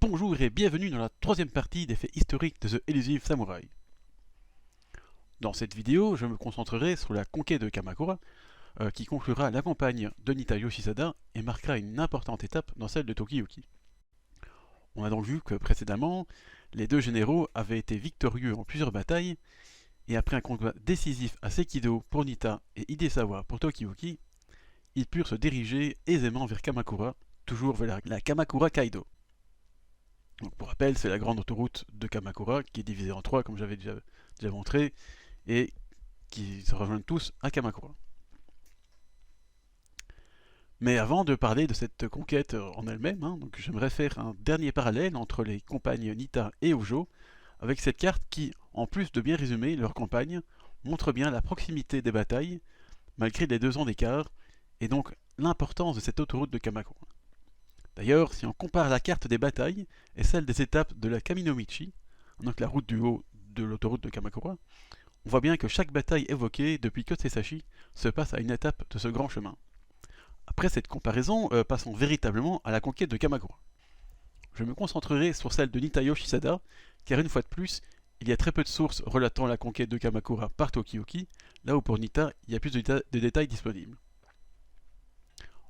Bonjour et bienvenue dans la troisième partie des faits historiques de The Elusive Samurai. Dans cette vidéo, je me concentrerai sur la conquête de Kamakura, qui conclura la campagne de Nita Yoshisada et marquera une importante étape dans celle de Tokiyoki. On a donc vu que précédemment, les deux généraux avaient été victorieux en plusieurs batailles, et après un combat décisif à Sekido pour Nita et Hidesawa pour Tokiyoki, ils purent se diriger aisément vers Kamakura, toujours vers la Kamakura Kaido. Donc, pour rappel, c'est la grande autoroute de Kamakura qui est divisée en trois, comme j'avais déjà montré, et qui se rejoignent tous à Kamakura. Mais avant de parler de cette conquête en elle-même, donc j'aimerais faire un dernier parallèle entre les campagnes Nita et Hojo, avec cette carte qui, en plus de bien résumer leur campagne, montre bien la proximité des batailles, malgré les 2 ans d'écart, et donc l'importance de cette autoroute de Kamakura. D'ailleurs, si on compare la carte des batailles et celle des étapes de la Kaminomichi, donc la route du haut de l'autoroute de Kamakura, on voit bien que chaque bataille évoquée depuis Kotsesashi se passe à une étape de ce grand chemin. Après cette comparaison, passons véritablement à la conquête de Kamakura. Je me concentrerai sur celle de Nita Yoshisada, car une fois de plus, il y a très peu de sources relatant la conquête de Kamakura par Tokiyoki, là où pour Nita, il y a plus de détails disponibles.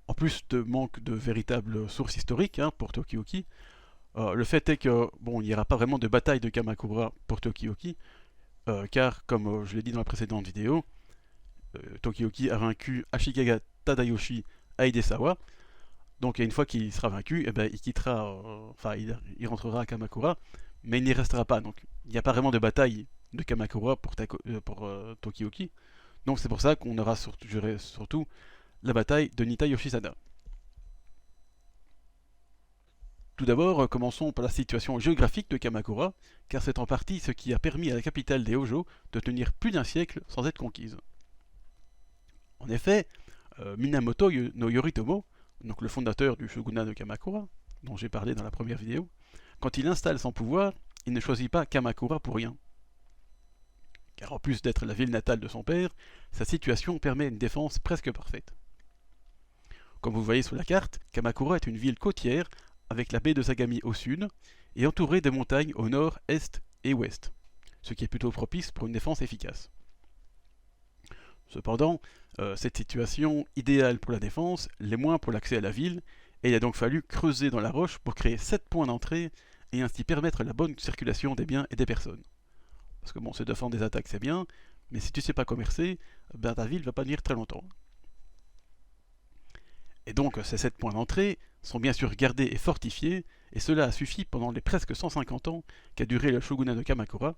En plus de manque de véritables sources historiques pour Tokiyoki, le fait est que il n'y aura pas vraiment de bataille de Kamakura pour Tokiyoki, car comme je l'ai dit dans la précédente vidéo, Tokiyoki a vaincu Ashikaga Tadayoshi à Hidesawa. Donc une fois qu'il sera vaincu, il quittera, il rentrera à Kamakura, mais il n'y restera pas. Donc il n'y a pas vraiment de bataille de Kamakura pour Tokiyoki. Donc c'est pour ça qu'on aura surtout la bataille de Nita Yoshisada. Tout d'abord, commençons par la situation géographique de Kamakura, car c'est en partie ce qui a permis à la capitale des Hojo de tenir plus d'1 siècle sans être conquise. En effet, Minamoto no Yoritomo, donc le fondateur du shogunat de Kamakura, dont j'ai parlé dans la première vidéo, quand il installe son pouvoir, il ne choisit pas Kamakura pour rien. Car en plus d'être la ville natale de son père, sa situation permet une défense presque parfaite. Comme vous voyez sur la carte, Kamakura est une ville côtière avec la baie de Sagami au sud et entourée de montagnes au nord, est et ouest, ce qui est plutôt propice pour une défense efficace. Cependant, cette situation idéale pour la défense l'est moins pour l'accès à la ville, et il a donc fallu creuser dans la roche pour créer 7 points d'entrée et ainsi permettre la bonne circulation des biens et des personnes. Parce que se défendre des attaques c'est bien, mais si tu ne sais pas commercer, ta ville ne va pas tenir très longtemps. Et donc ces 7 points d'entrée sont bien sûr gardés et fortifiés, et cela a suffi pendant les presque 150 ans qu'a duré le shogunat de Kamakura.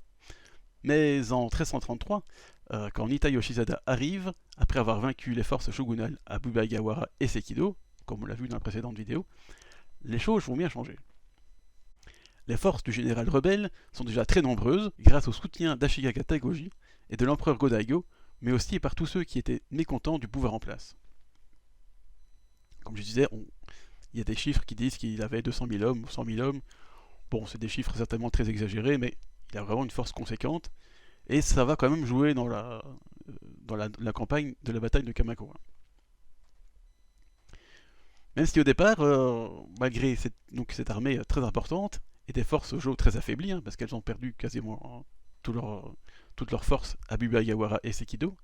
Mais en 1333, quand Nita Yoshisada arrive, après avoir vaincu les forces shogunales à Bubaigawara et Sekido, comme on l'a vu dans la précédente vidéo, les choses vont bien changer. Les forces du général rebelle sont déjà très nombreuses grâce au soutien d'Ashikaga Tagoji et de l'empereur Go-Daigo, mais aussi par tous ceux qui étaient mécontents du pouvoir en place. Comme je disais, il y a des chiffres qui disent qu'il avait 200 000 hommes ou 100 000 hommes. Bon, c'est des chiffres certainement très exagérés, mais il a vraiment une force conséquente. Et ça va quand même jouer dans la campagne de la bataille de Kamakura. Même si au départ, malgré cette armée très importante, et des forces Hojo très affaiblies, parce qu'elles ont perdu quasiment toute leur force à Bubaigawara et Sekido,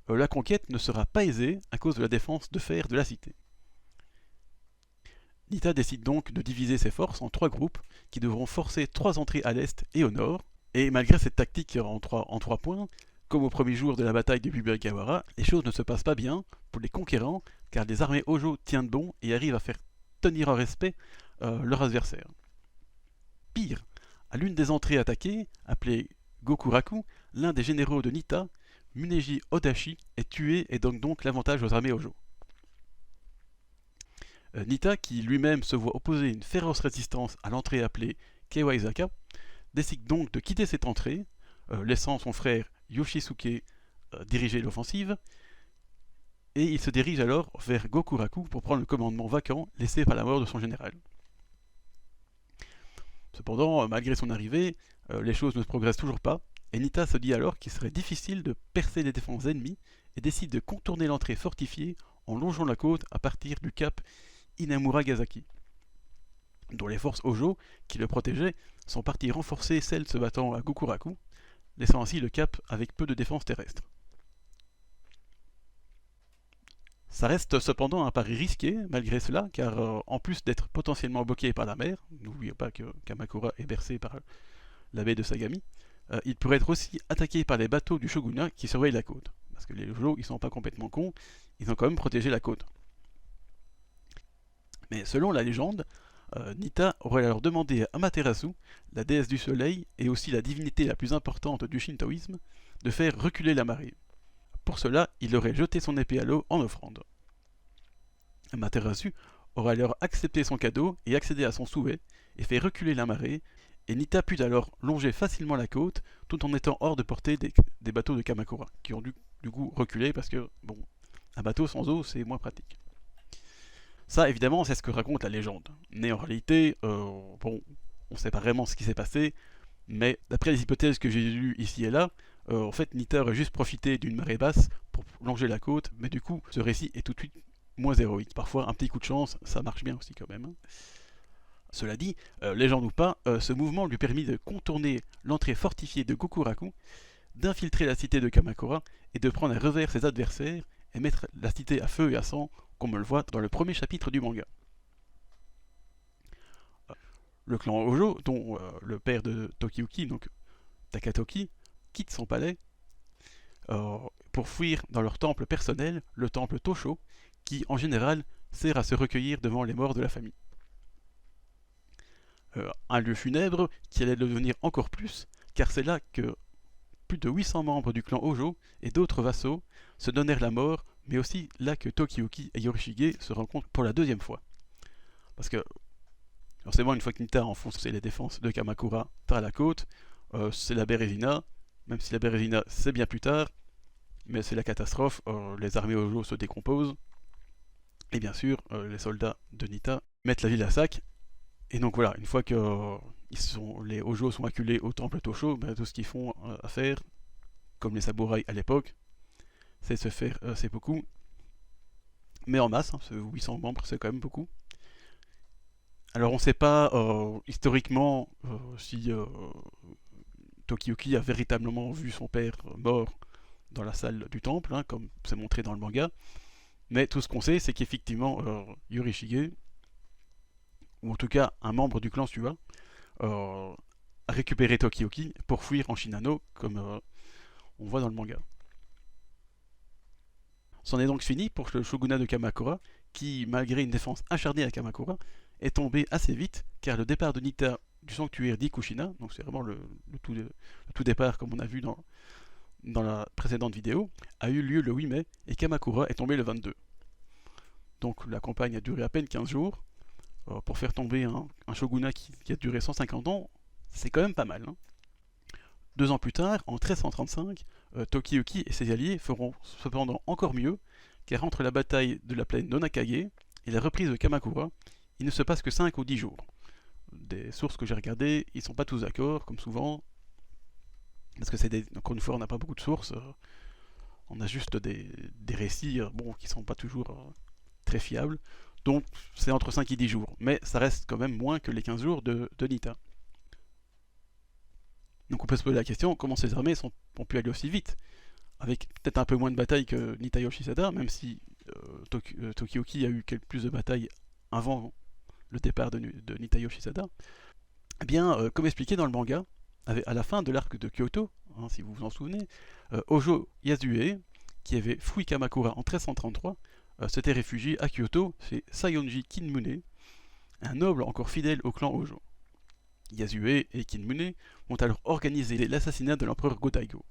la conquête ne sera pas aisée à cause de la défense de fer de la cité. Nita décide donc de diviser ses forces en 3 groupes qui devront forcer 3 entrées à l'est et au nord, et malgré cette tactique en 3 points, comme au premier jour de la bataille de Bubaigawara, les choses ne se passent pas bien pour les conquérants, car les armées Hojo tiennent bon et arrivent à faire tenir en respect leurs adversaires. Pire, à l'une des entrées attaquées, appelée Gokuraku, l'un des généraux de Nita, Muneji Odashi, est tué et donne donc l'avantage aux armées Hojo. Nita, qui lui-même se voit opposer une féroce résistance à l'entrée appelée Keiwaizaka, décide donc de quitter cette entrée, laissant son frère Yoshisuke diriger l'offensive, et il se dirige alors vers Gokuraku pour prendre le commandement vacant laissé par la mort de son général. Cependant, malgré son arrivée, les choses ne progressent toujours pas, et Nita se dit alors qu'il serait difficile de percer les défenses ennemies et décide de contourner l'entrée fortifiée en longeant la côte à partir du cap Inamuragasaki. dont les forces Hojo, qui le protégeaient, sont parties renforcer celles se battant à Gokuraku, laissant ainsi le cap avec peu de défense terrestre. Ça reste cependant un pari risqué, malgré cela, car en plus d'être potentiellement bloqué par la mer, n'oubliez pas que Kamakura est bercé par la baie de Sagami, il pourrait être aussi attaqué par les bateaux du shogunat qui surveillent la côte. Parce que les Hojo, ils sont pas complètement cons, ils ont quand même protégé la côte. Mais selon la légende, Nita aurait alors demandé à Amaterasu, la déesse du soleil et aussi la divinité la plus importante du shintoïsme, de faire reculer la marée. Pour cela, il aurait jeté son épée à l'eau en offrande. Amaterasu aurait alors accepté son cadeau et accédé à son souhait, et fait reculer la marée, et Nita put alors longer facilement la côte, tout en étant hors de portée des bateaux de Kamakura, qui ont du coup reculé parce que, bon, un bateau sans eau, c'est moins pratique. Ça, évidemment, c'est ce que raconte la légende. Mais en réalité, bon, on ne sait pas vraiment ce qui s'est passé, mais d'après les hypothèses que j'ai lues ici et là, en fait, Nita aurait juste profité d'une marée basse pour longer la côte, mais du coup, ce récit est tout de suite moins héroïque. Parfois, un petit coup de chance, ça marche bien aussi quand même. Hein. Cela dit, légende ou pas, ce mouvement lui permit de contourner l'entrée fortifiée de Gokuraku, d'infiltrer la cité de Kamakura et de prendre à revers ses adversaires et mettre la cité à feu et à sang, comme on le voit dans le premier chapitre du manga. Le clan Hojo, dont le père de Tokiyuki, donc Takatoki, quitte son palais pour fuir dans leur temple personnel, le temple Tosho, qui en général sert à se recueillir devant les morts de la famille. Un lieu funèbre qui allait le devenir encore plus, car c'est là que plus de 800 membres du clan Hojo et d'autres vassaux se donnèrent la mort, mais aussi là que Tokiyuki et Yorishige se rencontrent pour la deuxième fois. Parce que, forcément, une fois que Nita enfonce les défenses de Kamakura par la côte, c'est la Bérésina, même si la Bérésina c'est bien plus tard, mais c'est la catastrophe, les armées Hojo se décomposent, et bien sûr, les soldats de Nita mettent la ville à sac, et donc voilà, une fois que les Hojo sont acculés au temple Tosho, ben, tout ce qu'ils font à faire, comme les samouraïs à l'époque, c'est se faire seppuku, mais en masse, hein, 800 membres c'est quand même beaucoup. Alors on ne sait pas historiquement si Tokiyuki a véritablement vu son père mort dans la salle du temple, hein, comme c'est montré dans le manga, mais tout ce qu'on sait c'est qu'effectivement Yorishige, ou en tout cas un membre du clan Suwa, a récupéré Tokiyuki pour fuir en Shinano, comme on voit dans le manga. C'en est donc fini pour le shogunat de Kamakura, qui, malgré une défense acharnée à Kamakura, est tombé assez vite, car le départ de Nita du sanctuaire d'Ikushina, donc c'est vraiment le tout départ comme on a vu dans la précédente vidéo, a eu lieu le 8 mai, et Kamakura est tombé le 22. Donc la campagne a duré à peine 15 jours. Pour faire tomber un shogunat qui a duré 150 ans, c'est quand même pas mal. Hein. 2 ans plus tard, en 1335, Tokiyuki et ses alliés feront cependant encore mieux, car entre la bataille de la plaine d'Onakage et la reprise de Kamakura, il ne se passe que 5 ou 10 jours. Des sources que j'ai regardées, ils ne sont pas tous d'accord, comme souvent, parce que encore une fois, on n'a pas beaucoup de sources, on a juste des récits qui ne sont pas toujours très fiables, donc c'est entre 5 et 10 jours, mais ça reste quand même moins que les 15 jours de Nita. Donc on peut se poser la question, comment ces armées ont pu aller aussi vite, avec peut-être un peu moins de batailles que Nita Yoshisada, même si Tokiyuki a eu plus de batailles avant le départ de Nita Yoshisada. Eh bien, comme expliqué dans le manga, à la fin de l'arc de Kyoto, hein, si vous vous en souvenez, Hojo Yasue, qui avait fui Kamakura en 1333, s'était réfugié à Kyoto chez Sayonji Kinmune, un noble encore fidèle au clan Hojo. Yasue et Kinmune ont alors organisé l'assassinat de l'empereur Go-Daigo.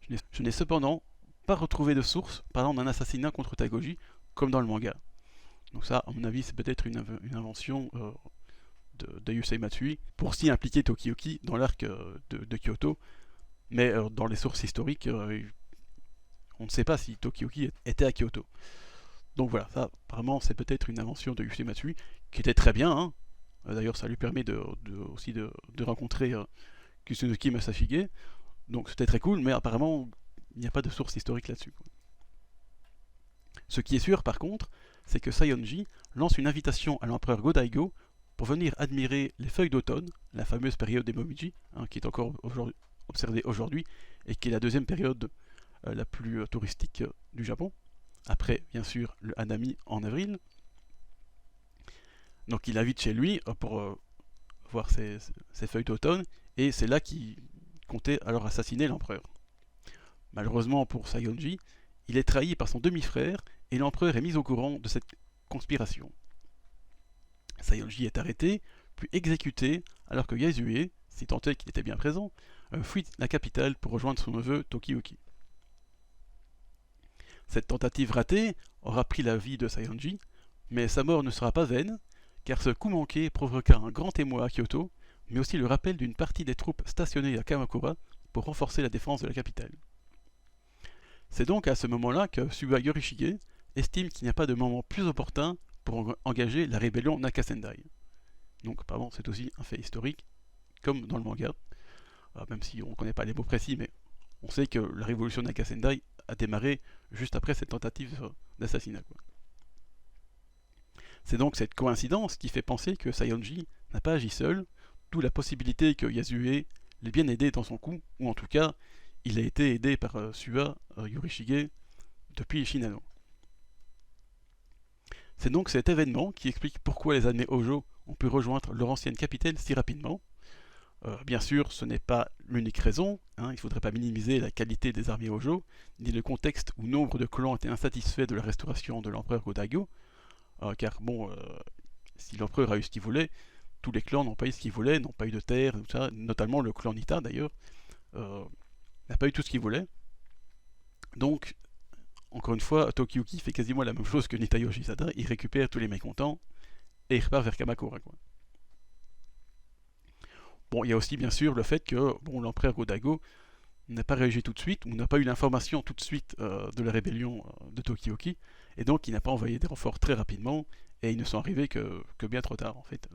Je n'ai cependant pas retrouvé de source parlant d'un assassinat contre Tagoji, comme dans le manga. Donc ça, à mon avis, c'est peut-être une invention de Yusei Matsui pour s'y impliquer Tokiyuki dans l'arc de Kyoto, mais dans les sources historiques, on ne sait pas si Tokiyuki était à Kyoto. Donc voilà, ça, apparemment, c'est peut-être une invention de Yusei Matsui, qui était très bien, hein. D'ailleurs, ça lui permet aussi de rencontrer Kusunoki Masashige. Donc c'était très cool, mais apparemment, il n'y a pas de source historique là-dessus. Ce qui est sûr, par contre, c'est que Sayonji lance une invitation à l'empereur Go-Daigo pour venir admirer les feuilles d'automne, la fameuse période des momiji, qui est encore observée aujourd'hui, et qui est la deuxième période la plus touristique du Japon. Après, bien sûr, le Hanami en avril. Donc il invite chez lui pour voir ces feuilles d'automne, et c'est là qu'il comptait alors assassiner l'empereur. Malheureusement pour Saionji, il est trahi par son demi-frère, et l'empereur est mis au courant de cette conspiration. Saionji est arrêté, puis exécuté, alors que Yasue, si tant est qu'il était bien présent, fuit la capitale pour rejoindre son neveu Tokiyuki. Cette tentative ratée aura pris la vie de Saionji, mais sa mort ne sera pas vaine, car ce coup manqué provoqua un grand émoi à Kyoto, mais aussi le rappel d'une partie des troupes stationnées à Kamakura pour renforcer la défense de la capitale. C'est donc à ce moment-là que Suga Yorishige estime qu'il n'y a pas de moment plus opportun pour engager la rébellion Nakasendai. Donc, pardon, c'est aussi un fait historique, comme dans le manga, même si on ne connaît pas les mots précis, mais on sait que la révolution Nakasendai a démarré juste après cette tentative d'assassinat. C'est donc cette coïncidence qui fait penser que Saionji n'a pas agi seul, d'où la possibilité que Yasue l'ait bien aidé dans son coup, ou en tout cas, il a été aidé par Suga Yorishige depuis Shinano. C'est donc cet événement qui explique pourquoi les armées Hojo ont pu rejoindre leur ancienne capitale si rapidement. Bien sûr, ce n'est pas l'unique raison, il ne faudrait pas minimiser la qualité des armées Hojo, ni le contexte où nombre de clans étaient insatisfaits de la restauration de l'empereur Go-Daigo, car bon, si l'empereur a eu ce qu'il voulait, tous les clans n'ont pas eu ce qu'ils voulaient, n'ont pas eu de terre, tout ça, notamment le clan Nita d'ailleurs, n'a pas eu tout ce qu'il voulait. Donc, encore une fois, Tokiyuki fait quasiment la même chose que Nita Yoshisada, il récupère tous les mécontents et il repart vers Kamakura. Bon, il y a aussi bien sûr le fait que l'empereur Go-Daigo n'a pas réagi tout de suite, ou n'a pas eu l'information tout de suite de la rébellion de Tokiyuki, et donc il n'a pas envoyé des renforts très rapidement, et ils ne sont arrivés que bien trop tard en fait.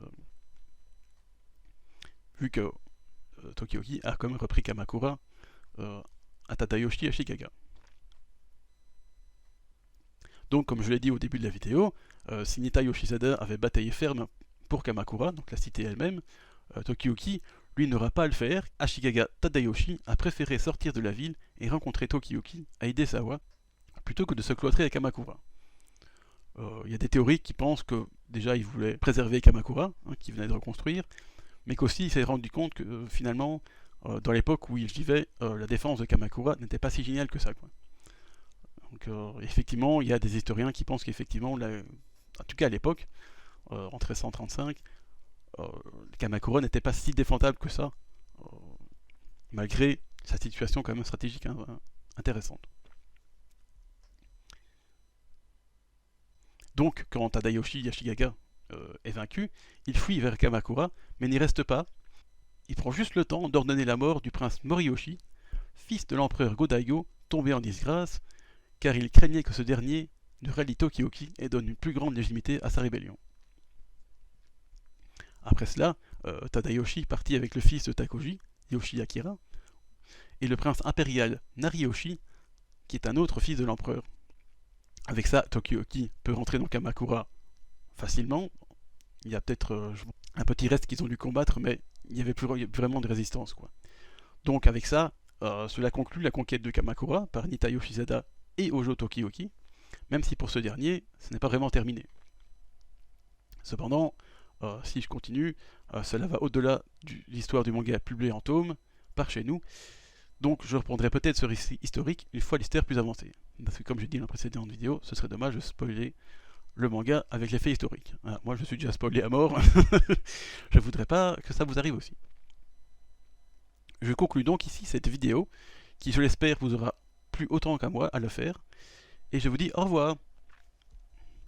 Vu que Tokiyuki a quand même repris Kamakura à Tadayoshi Ashikaga. Donc comme je l'ai dit au début de la vidéo, si Nita Yoshisada avait bataillé ferme pour Kamakura, donc la cité elle-même, Tokiyuki, lui, n'aura pas à le faire. Ashikaga Tadayoshi a préféré sortir de la ville et rencontrer Tokiyuki à Hidesawa, plutôt que de se cloîtrer à Kamakura. Il y a des théories qui pensent que déjà il voulait préserver Kamakura, qui venait de reconstruire, mais qu'aussi il s'est rendu compte que finalement, dans l'époque où il vivait, la défense de Kamakura n'était pas si géniale que ça. Donc effectivement, il y a des historiens qui pensent qu'effectivement, en tout cas à l'époque, en 1335, Kamakura n'était pas si défendable que ça, malgré sa situation quand même stratégique intéressante. Donc, quand Tadayoshi Ashikaga est vaincu, il fuit vers Kamakura, mais n'y reste pas. Il prend juste le temps d'ordonner la mort du prince Moriyoshi, fils de l'empereur Go-Daigo, tombé en disgrâce, car il craignait que ce dernier ne rallie Tokiyuki et donne une plus grande légitimité à sa rébellion. Après cela, Tadayoshi partit avec le fils de Takoji, Yoshiakira, et le prince impérial Nariyoshi, qui est un autre fils de l'empereur. Avec ça, Tokiyuki peut rentrer dans Kamakura facilement. Il y a peut-être un petit reste qu'ils ont dû combattre, mais il n'y avait plus vraiment de résistance. Donc avec ça, cela conclut la conquête de Kamakura par Nita Yoshisada et Hojo Tokiyuki, même si pour ce dernier, ce n'est pas vraiment terminé. Cependant, si je continue, cela va au-delà de l'histoire du manga publié en tome, par chez nous, donc je reprendrai peut-être ce récit historique une fois l'histoire plus avancée. Parce que comme j'ai dit dans la précédente vidéo, ce serait dommage de spoiler le manga avec les faits historiques. Moi je suis déjà spoilé à mort, je voudrais pas que ça vous arrive aussi. Je conclue donc ici cette vidéo, qui je l'espère vous aura plu autant qu'à moi à le faire, et je vous dis au revoir.